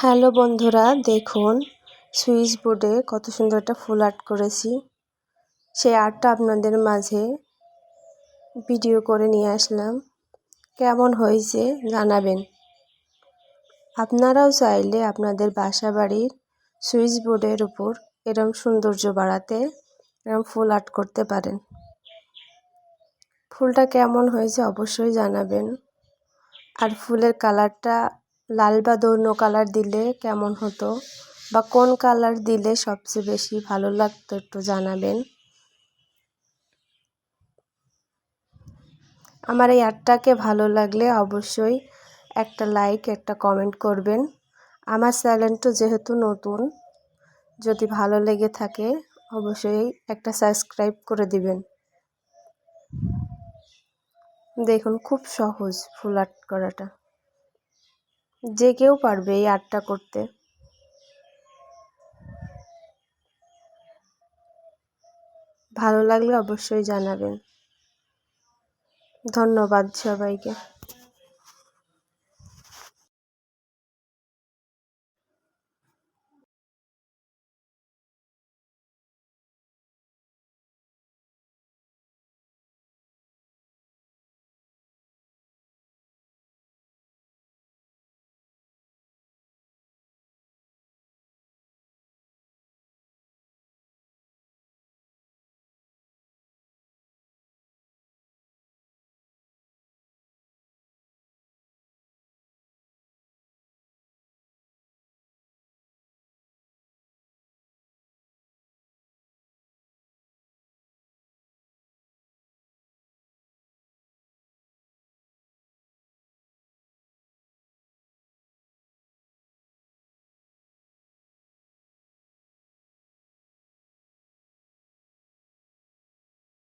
Hello বন্ধুরা, দেখুন switch বোর্ডে কত সুন্দর একটা ফুল আর্ট করেছি। সেই আর্টটা আপনাদের মাঝে ভিডিও করে নিয়ে আসলাম। কেমন হয়েছে জানাবেন। আপনারাও চাইলে আপনাদের বাসা বাড়ির সুইচ বোর্ডের উপর এরকম সৌন্দর্য বাড়াতে এরকম ফুল আর্ট করতে পারেন। ফুলটা কেমন হয়েছে অবশ্যই জানাবেন। আর ফুলের কালারটা লাল বা অন্য কালার দিলে কেমন হতো, বা কোন কালার দিলে সবচেয়ে বেশি ভালো লাগতো একটু জানাবেন। আমার এই আর্টটাকে ভালো লাগলে অবশ্যই একটা লাইক, একটা কমেন্ট করবেন। আমার চ্যানেলটা যেহেতু নতুন, যদি ভালো লেগে থাকে অবশ্যই একটা সাবস্ক্রাইব করে দিবেন। দেখুন খুব সহজ ফুল আর্ট করাটা, যে কেউ পারবে এই আর্টটা করতে। ভালো লাগলে অবশ্যই জানাবেন। ধন্যবাদ সবাইকে।